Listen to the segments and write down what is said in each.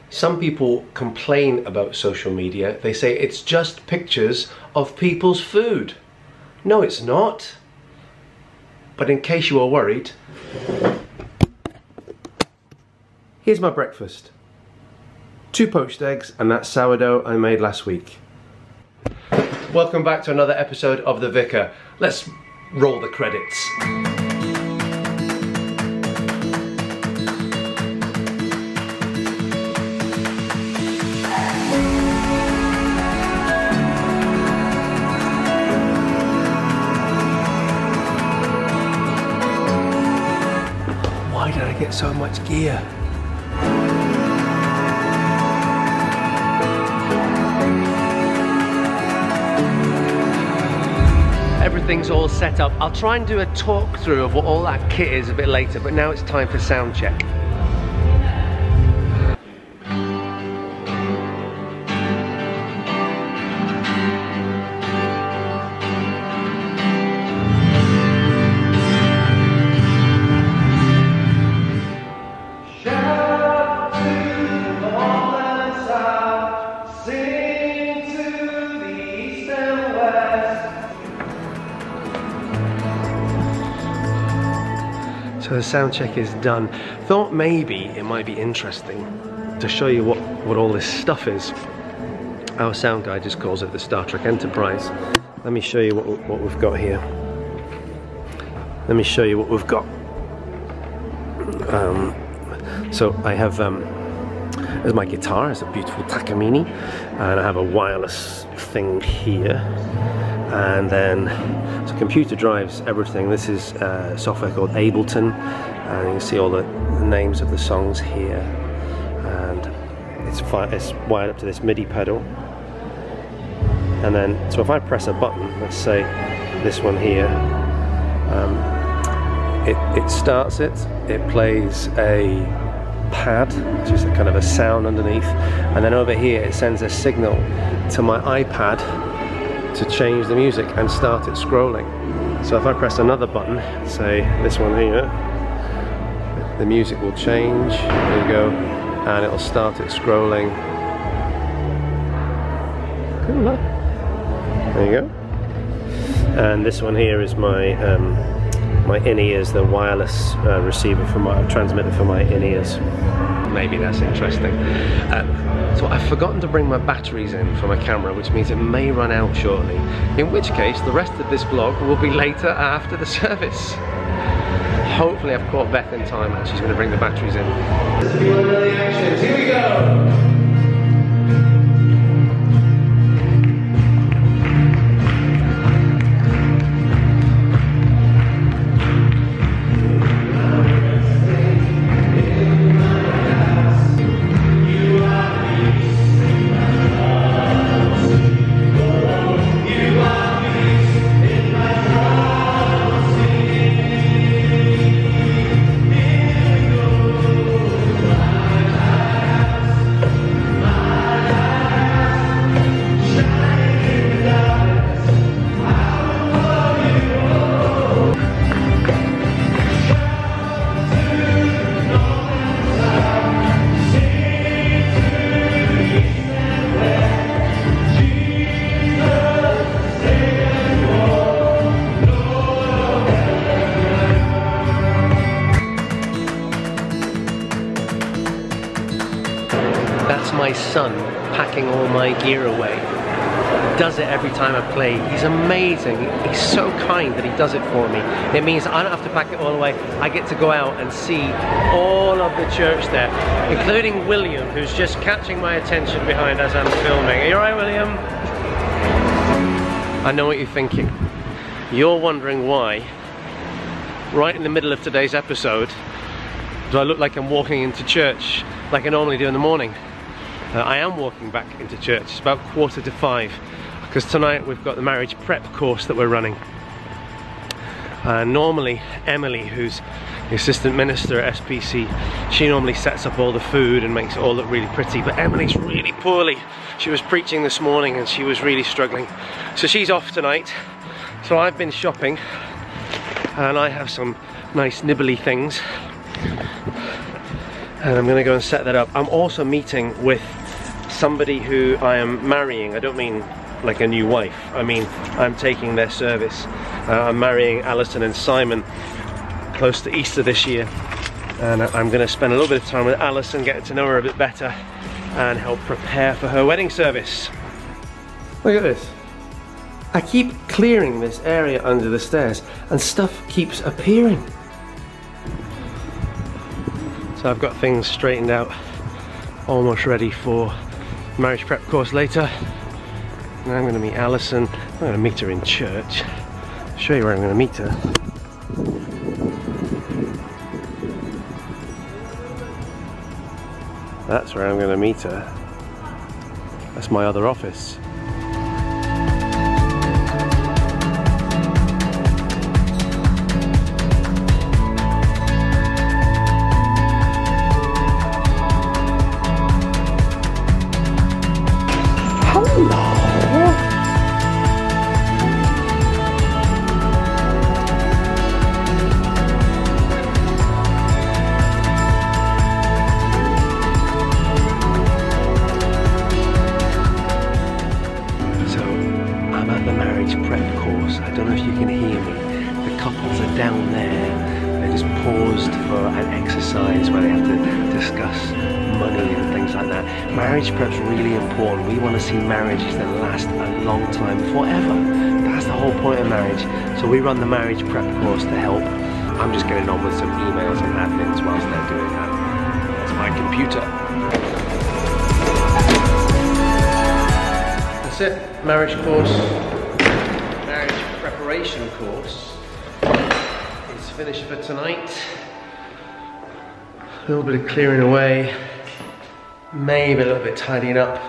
Some people complain about social media. They say it's just pictures of people's food. No, it's not. But in case you are worried, here's my breakfast. 2 poached eggs and that sourdough I made last week. Welcome back to another episode of The Vicar. Let's roll the credits. Why did I get so much gear? Everything's all set up. I'll try and do a talk through of what all that kit is a bit later, but now it's time for sound check. So the sound check is done. Thought maybe it might be interesting to show you what all this stuff is. Our sound guy just calls it the Starship Enterprise. Let me show you what we've got here. Let me show you what we've got. So I have, there's my guitar, it's a beautiful Takamine, and I have a wireless thing here. And then, so computer drives everything. This is software called Ableton, and you can see all the names of the songs here. And it's wired up to this MIDI pedal. And then, so if I press a button, let's say this one here, it starts it. It plays a pad, which is a kind of a sound underneath, and then over here it sends a signal to my iPad to change the music and start it scrolling. So if I press another button, say this one here, the music will change, there you go, and it'll start it scrolling. There you go. And this one here is my my in-ears, the wireless receiver for my transmitter for my in-ears. Maybe that's interesting. So I've forgotten to bring my batteries in for my camera, which means it may run out shortly. In which case, the rest of this vlog will be later after the service. Hopefully I've caught Beth in time and she's going to bring the batteries in. Let's do one of the actions. Here we go! My son packing all my gear away. He does it every time I play. He's amazing. He's so kind that he does it for me. It means I don't have to pack it all away. I get to go out and see all of the church there, including William, who's just catching my attention behind as I'm filming. Are you alright, William? I know what you're thinking. You're wondering why, right in the middle of today's episode, do I look like I'm walking into church like I normally do in the morning? I am walking back into church. It's about 4:45 because tonight we've got the marriage prep course that we're running. Normally Emily, who's the assistant minister at SPC, she normally sets up all the food and makes it all look really pretty, but Emily's really poorly. She was preaching this morning and she was really struggling. So she's off tonight. So I've been shopping and I have some nice nibbly things. and I'm gonna go and set that up. I'm also meeting with somebody who I am marrying. I don't mean like a new wife, I mean I'm taking their service. I'm marrying Alison and Simon close to Easter this year, and I'm going to spend a little bit of time with Alison, getting to know her a bit better and help prepare for her wedding service. Look at this. I keep clearing this area under the stairs and stuff keeps appearing. So I've got things straightened out, almost ready for marriage prep course later. Now I'm going to meet Alison. I'm going to meet her in church. I'll show you where I'm going to meet her. That's where I'm going to meet her. That's my other office. Down there, they just paused for an exercise where they have to discuss money and things like that. Marriage prep's really important. We want to see marriages that last a long time, forever. That's the whole point of marriage. So we run the marriage prep course to help. I'm just getting on with some emails and admins whilst they're doing that. That's my computer. That's it. Marriage course. Marriage preparation course. Finished for tonight. A little bit of clearing away, maybe a little bit tidying up,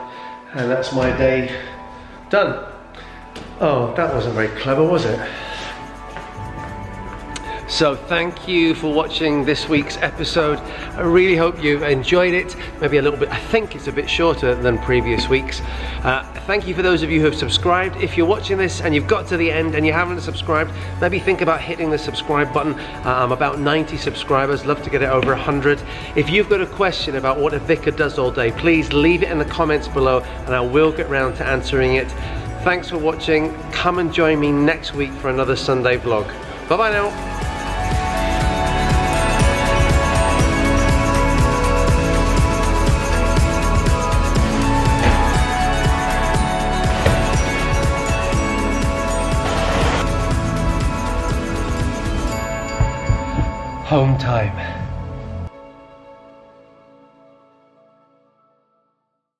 and that's my day done. Oh, that wasn't very clever, was it? So thank you for watching this week's episode. I really hope you enjoyed it. Maybe a little bit, I think it's a bit shorter than previous weeks. Thank you for those of you who have subscribed. If you're watching this and you've got to the end and you haven't subscribed, maybe think about hitting the subscribe button. I'm about 90 subscribers, love to get it over 100. If you've got a question about what a vicar does all day, please leave it in the comments below and I will get round to answering it. Thanks for watching. Come and join me next week for another Sunday vlog. Bye bye now. Home time.